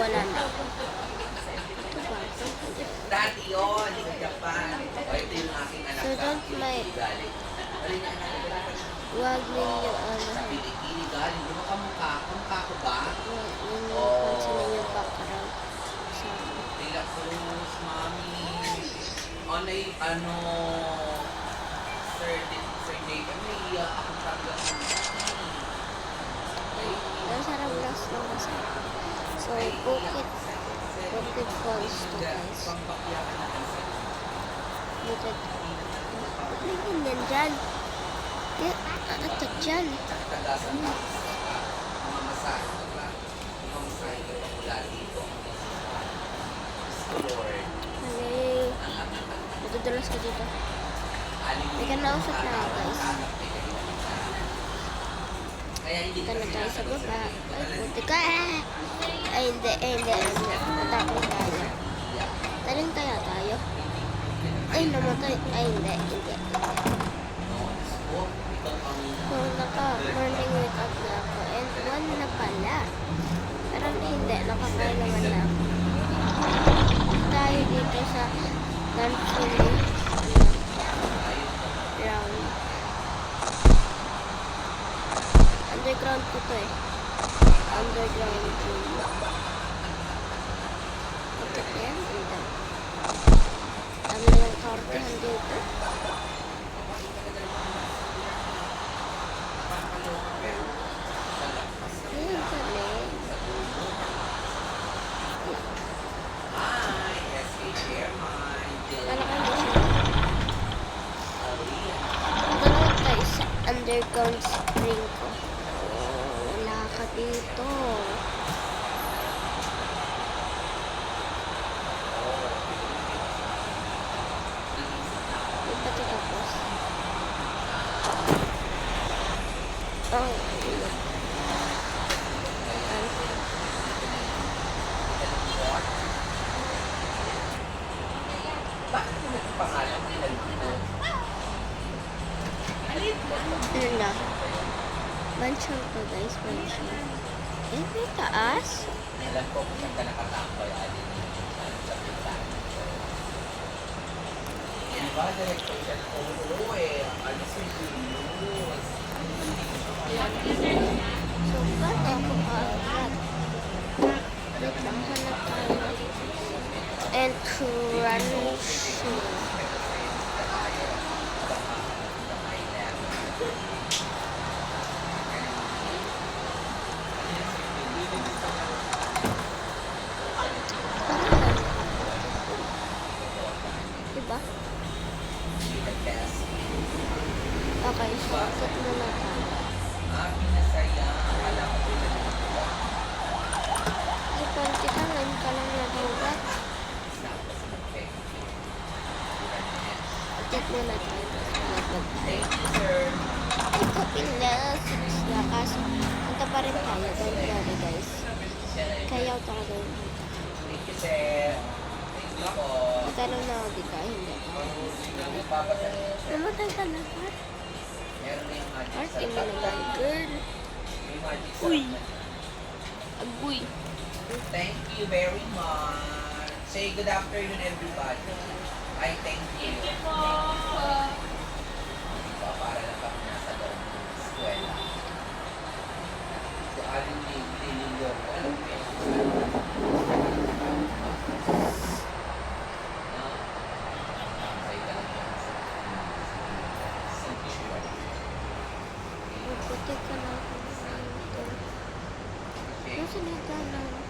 wala na. Ito ba? Dati yun, sa Japan. O, ito yung aking anak So, sa don't may... galing. Huwag ninyo, Sa Pilikini galing. Di ba kamukha ko ba? huwag ninyo pansinin yung background. So, Tila Cruz, mami. Sir Dave, naiiyak akong tanggal. ang sarap last lang kasi. So, Bukid Falls to guys. Bukid. Ba't may ganyan dyan? Kaya, aatak dyan. Mamasahe ka pa. Mamasahe ka pa mula dito. Lord. Hey, matudulas ko dito. May kanausap na ako guys. Dito na tayo sa baba. Ay, puti ka. Ay, hindi. Natapos tayo. Taling kaya tayo. Ay, namatay. Ay, hindi. So, naka-morning wake up na ako. And 1 na pala. Pero hindi. Nakakain naman na ako. Tayo dito sa dancing round. Underground ko to eh. Underground room. Kapit na yan. Dami na yung kartehan dito. Ayan kami. Talagang di siya. Dalawa tayo sa underground spring ko. Wala ka dito. Di ba ito tapos? Oh, Bakit mo nagpangalan ng dito? ano na? Mansion to guys, mansion. Eh, may taas? Alam ko kung saan ka nakatampoy, alin sa pintaan. Yan ba, director siya ng ulo eh. Ano si Julius? So, ba't ako agad? Wait lang, hanap tayo. And crunching. Diba? Okay, so ikot muna tayo. Ipon kita, ngayon ka lang nabugat. Ikot muna tayo. Ito pila, 6 na kaso. Punta pa rin tayo. Don't worry guys. Kaya talaga yung punta. Magtanong na ako dito. Ay, hindi. Namatay ka na, Pat. Arte mo naman, girl. Uy. Agoy. Thank you very much. Say good afternoon, everybody. Ay, thank you. Para lang kami nasa loob ng eskwela. So, alin nililyo ko. Alam mo yun? Ay, talaga. Sanctuary. Magputi ka na ako. Nasaan yung kanan?